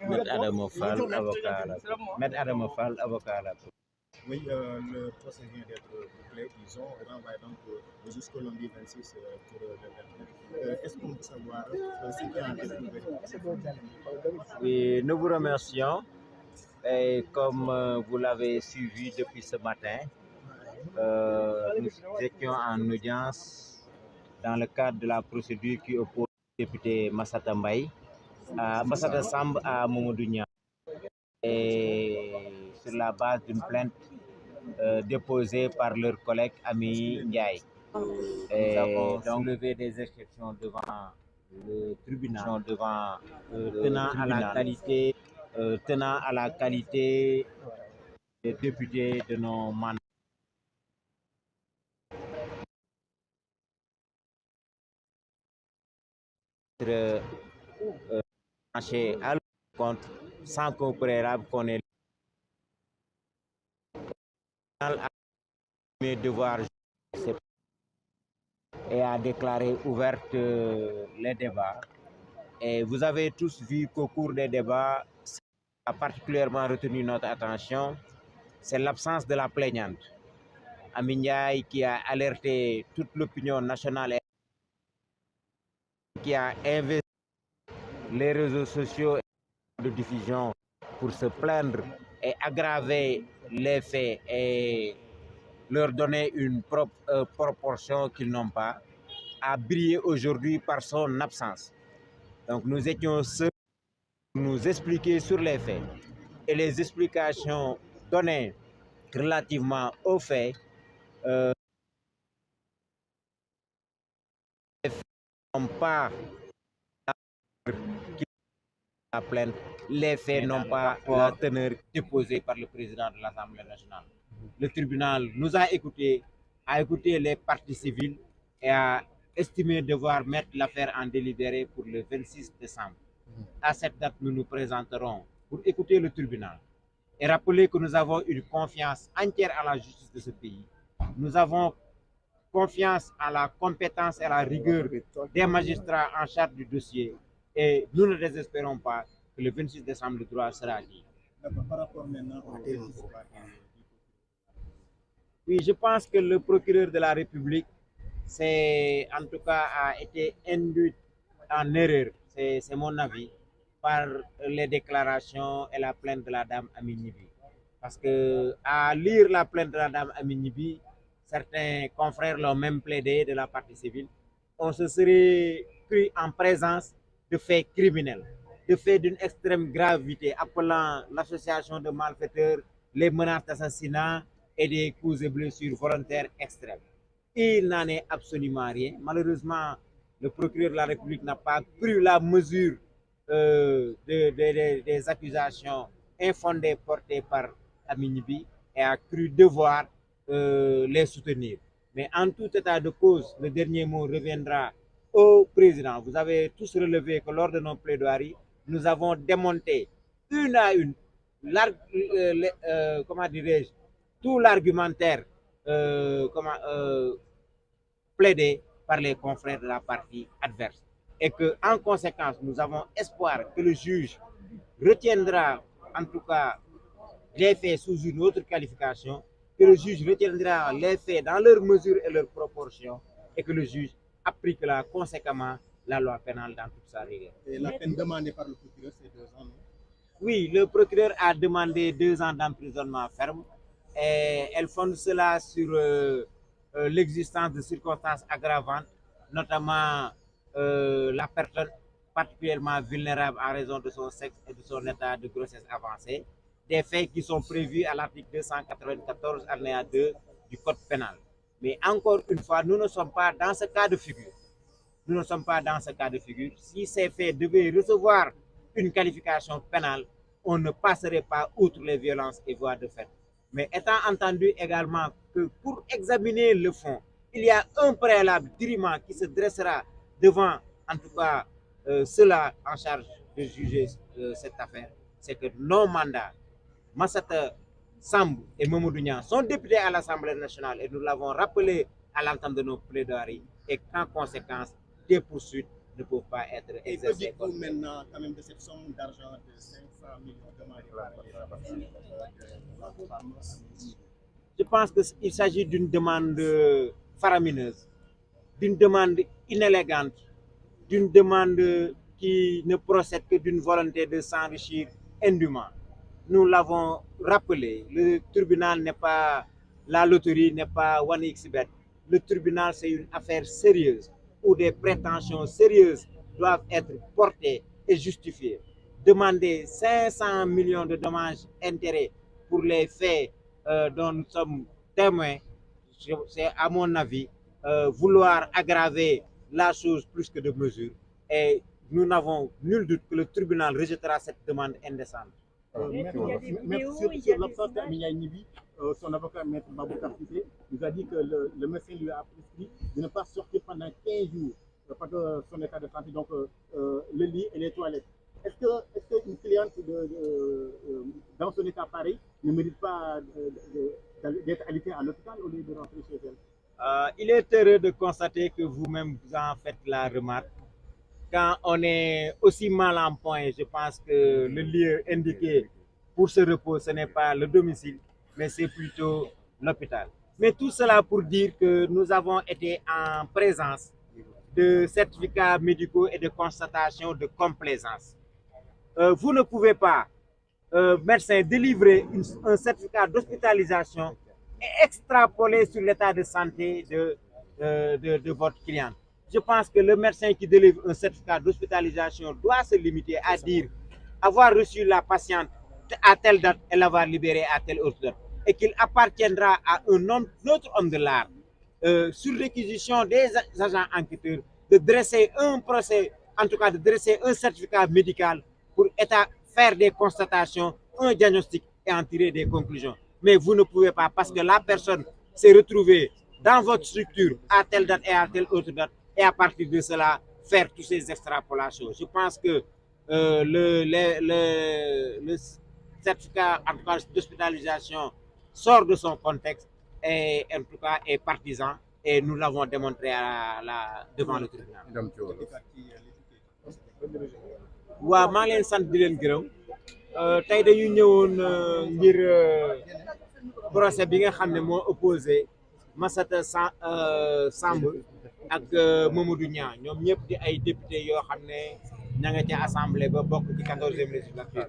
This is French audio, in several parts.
Maître Adama Fall, avocat. Maître Adama Fall, avocat. Oui, le procès vient d'être bouclé. Ils ont renvoyé donc jusqu'au lundi 26 pour le verdict. Est-ce qu'on peut savoir ce qui a été prouvé? Oui, nous vous remercions. Et comme vous l'avez suivi depuis ce matin, nous étions en audience dans le cadre de la procédure qui oppose le député Massata Mbaye, Massata Samb à Mamadou Niang, et sur la base d'une plainte déposée par leur collègue Ami Ndiaye. Nous avons donc levé des exceptions devant le tribunal, tenant à la qualité des députés de nos mandats. Marché à compte sans qu'au préalable qu'on ait mes devoirs et a déclaré ouverte les débats. Et vous avez tous vu qu'au cours des débats, ce qui a particulièrement retenu notre attention, c'est l'absence de la plaignante. Ami Ndiaye qui a alerté toute l'opinion nationale et qui a investi les réseaux sociaux de diffusion pour se plaindre et aggraver les faits et leur donner une proportion qu'ils n'ont pas, a brillé aujourd'hui par son absence. Donc nous étions seuls pour nous expliquer sur les faits et les explications données relativement aux faits. Les faits n'ont pas la plainte, les faits n'ont pas la teneur déposée par le président de l'Assemblée nationale. Le tribunal nous a écouté les parties civiles et a estimé devoir mettre l'affaire en délibéré pour le 26 décembre. À cette date, nous nous présenterons pour écouter le tribunal et rappeler que nous avons une confiance entière à la justice de ce pays. Nous avons confiance à la compétence et à la rigueur des magistrats en charge du dossier et nous ne désespérons pas que le 26 décembre, le droit sera dit. Par rapport maintenant au oui, je pense que le procureur de la République, en tout cas, a été induit en erreur, c'est mon avis, par les déclarations et la plainte de la dame Aminibi. Parce que à lire la plainte de la dame Aminibi, certains confrères l'ont même plaidé de la partie civile, on se serait pris en présence de faits criminels, de faits d'une extrême gravité, appelant l'association de malfaiteurs, les menaces d'assassinat et des coups et blessures volontaires extrêmes. Il n'en est absolument rien. Malheureusement, le procureur de la République n'a pas pris la mesure des accusations infondées portées par Aminibi et a cru devoir les soutenir. Mais en tout état de cause, le dernier mot reviendra au président. Vous avez tous relevé que lors de nos plaidoiries, nous avons démonté une à une, comment dirais-je, tout l'argumentaire plaidé par les confrères de la partie adverse. Et que, en conséquence, nous avons espoir que le juge retiendra, en tout cas, les faits sous une autre qualification, que le juge retiendra les faits dans leur mesure et leur proportion, et que le juge appliquera conséquemment la loi pénale dans toute sa rigueur. Et la peine demandée par le procureur, c'est 2 ans, non? Oui, le procureur a demandé 2 ans d'emprisonnement ferme, et elle fonde cela sur l'existence de circonstances aggravantes, notamment la personne particulièrement vulnérable en raison de son sexe et de son état de grossesse avancée, des faits qui sont prévus à l'article 294 alinéa 2 du Code pénal. Mais encore une fois, nous ne sommes pas dans ce cas de figure. Nous ne sommes pas dans ce cas de figure. Si ces faits devaient recevoir une qualification pénale, on ne passerait pas outre les violences et voies de fait. Mais étant entendu également que pour examiner le fond, il y a un préalable dirimant qui se dressera devant, en tout cas, ceux-là en charge de juger cette affaire, c'est que nos mandats, Massata Samb et Mamadou Niang, sont députés à l'Assemblée nationale et nous l'avons rappelé à l'entame de nos plaidoiries et qu'en conséquence, des poursuites ne peuvent pas être exercées. Et que dites-vous maintenant quand même de cette somme d'argent de 500 millions demandée par Je pense qu'il s'agit d'une demande faramineuse, d'une demande inélégante, d'une demande qui ne procède que d'une volonté de s'enrichir indûment. Nous l'avons rappelé, le tribunal n'est pas la loterie, n'est pas OneXBet. Le tribunal, c'est une affaire sérieuse où des prétentions sérieuses doivent être portées et justifiées. Demander 500 millions de dommages-intérêts pour les faits dont nous sommes témoins, c'est à mon avis vouloir aggraver la chose plus que de mesure. Et nous n'avons nul doute que le tribunal rejettera cette demande indécente. Merci sur l'absence d'Aminia Nibi. Son avocat, Maître Baboucar Cissé, nous a dit que le médecin lui a prescrit de ne pas sortir pendant 15 jours parce que son état de santé, donc le lit et les toilettes. Est-ce qu'une cliente dans son état pareil ne mérite pas d'être alitée à l'hôpital au lieu de rentrer chez elle? Il est heureux de constater que vous-même vous en faites la remarque. Quand on est aussi mal en point, je pense que le lieu indiqué pour ce repos, ce n'est pas le domicile, mais c'est plutôt l'hôpital. Mais tout cela pour dire que nous avons été en présence de certificats médicaux et de constatation de complaisance. Vous ne pouvez pas, médecin, délivrer un certificat d'hospitalisation et extrapoler sur l'état de santé de votre cliente. Je pense que le médecin qui délivre un certificat d'hospitalisation doit se limiter à dire avoir reçu la patiente à telle date et l'avoir libérée à telle autre date. Et qu'il appartiendra à un autre homme de l'art, sur réquisition des agents enquêteurs, de dresser un procès, en tout cas de dresser un certificat médical pour faire des constatations, un diagnostic et en tirer des conclusions. Mais vous ne pouvez pas, parce que la personne s'est retrouvée dans votre structure à telle date et à telle autre date, et à partir de cela, faire toutes ces extrapolations. Je pense que le certificat d'hospitalisation sort de son contexte et en tout cas est partisan et nous l'avons démontré devant le tribunal. waaw maa ngi leen sant di leen gërëm tey dañu ñëwoon ngir procès bi nga xam ne moo opposé Massata Samb ak Mamadou Niang ñoom ñëpp di ay député yoo xam ne ña nga ca assemblée ba bokk ci 14e législature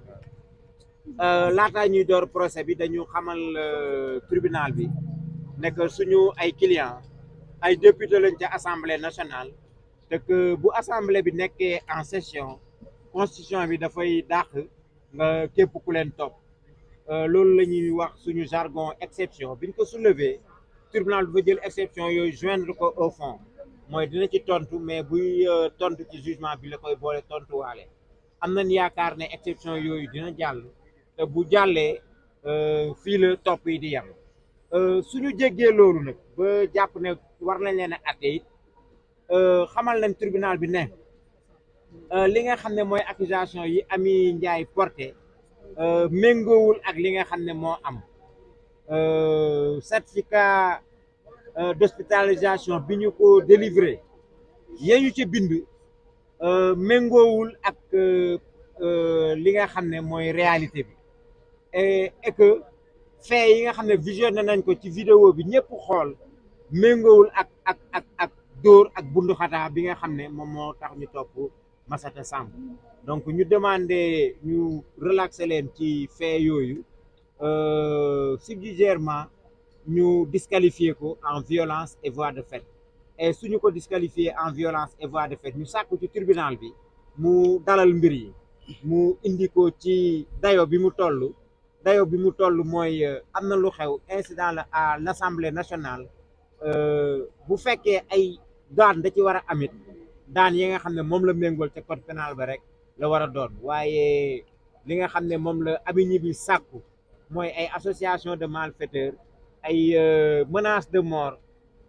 laataa ñuy door procès bi dañu xamal tribunal bi ne que suñu ay clients ay député lañ ca assemblée nationale te que bu assemblée bi nekkee en session constitution bi dafay dàq nga képp ku leen topp loolu la ñuy wax suñu jargon exception biñ ko soulever tribunal bi fa jël exception yooyu joindre ko au fond mooy dina ci tontu mais buy tontu ci jugement bi la koy boole tontuwaale am nañ yaakaar ne exception yooyu dina jàll te bu jàllee fii la topp yi di yem suñu jéggee loolu nag ba jàpp ne war nañ leen a atte it xamal nañ tribunal bi ne li nga xam ne mooy accusation yi Amy Ndiaye porté méngoowul ak li nga xam ne moo am certificat d'hospitalisation bi ñu ko délivré yeñu ci bind méngoowul ak li nga xam ne mooy réalité bi et que fait yi nga xam ne visionné nañ ko ci vidéo bi ñëpp xool méngoowul ak dóor ak bunduxataa bi nga xam ne moom moo tax ñu topp Massata Samb donc ñu demandé ñu relaxer leen ci fait yooyu subsidiairement ñu disqualifier ko en violence et voie de fait et suñu ko disqualifier en violence et voie de fait ñu sàkku ci tribunal bi mu dalal mbir yi mu indi ko ci dayo bi mu toll mooy am na lu xew incident la à l'Assemblée nationale bu fekkee ay daan da ci war a amit daan yi nga xam ne moom la méngool ca code pénal ba rek la war a doon waaye li nga xam ne moom la Ami Gniby sàkku mooy ay association de malfaiteurs ay menaces de mort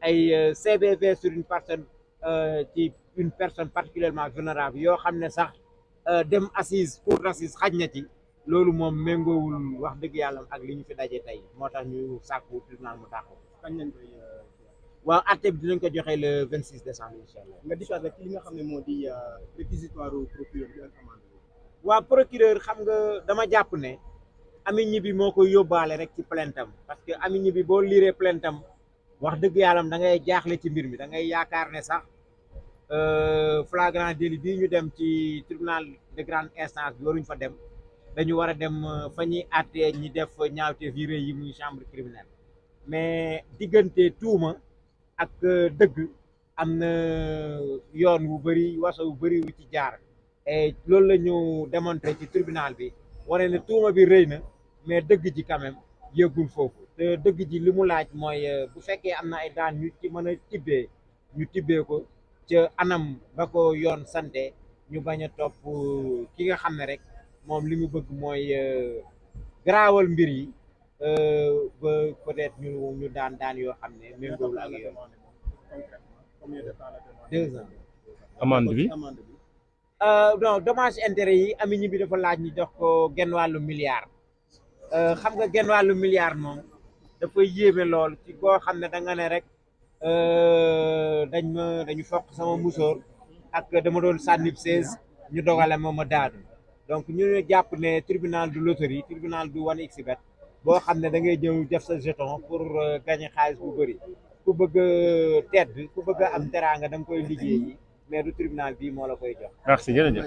ay CBV sur une personne particulièrement vulnérable yoo xam ne sax dem assise cour d'assises xaj na ci loolu moom méngoowul wax dëgg yàlla ak li ñu fi daje tey moo tax ñu sàkku tribunal mu taxaw. kañ lañ koy waaw àtte bi dinañ ko joxe le 26 décembre incha allah. nga dikkaat rek ci li nga xam ne moo di réquisitoire procureur bi ak amende bi. waaw procureur xam nga dama jàpp ne Ami Gniby moo koy yóbbaale rek ci plainte am parce que Ami Gniby boo liiree plainte am wax dëgg yàlla da ngay jaaxle ci mbir mi da ngay yaakaar ne sax flagrant délit bii ñu dem ci tribunal de grande instance bi waruñ fa dem dañu war a dem fa ñuy àttee ñi def ñaawteef yi rëy yi muy chambre criminelle mais diggante tuuma ak dëgg am na yoon wu bëri waso wu bëri wu ci jaar et loolu la ñu démontré ci tribunal bi wane ne tuuma bi rëy na mais dëgg ji quand même yëggul foofu te dëgg ji li mu laaj mooy bu fekkee am na ay daan ñu ci mën a tibbee ñu tibbee ko ca anam ba ko yoon sante ñu bañ a topp ki nga xam ne rek moom li mu bëgg mooy garaawal mbir yi ba peut-être ñu daan yoo xam ne méngoowul ak yoon. 2 ans. amende bi. non dommage intérêt yi Ami Gniby dafa laaj ñu jox ko genn wàllu milliard xam nga genn wàllu milliard moom dafa yéeme lool ci koo xam ne da nga ne rek dañu fokk sama musóor ak dama doon sànnib 16 ñu dogale ma daanu donc ñu jàpp ne tribunal du loterie tribunal du 1xBet boo xam ne da ngay jëw def sa jeton pour gagner xaalis bu bëri ku bëgg tedd ku bëgg am teraanga da nga koy liggéeyi mais du tribunal bii moo la koy jox. merci jërëjëf.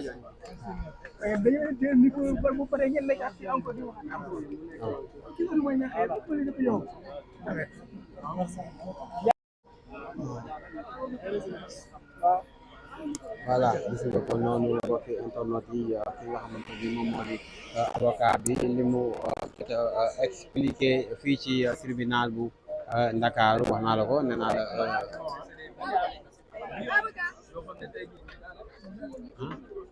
voilà gis nga ko noonu mbokki internet yi ki nga xamante ni moom moo di avocat bi li mu expliqué fii ci tribunal bu Ndakaaru wax naa la ko nee naa la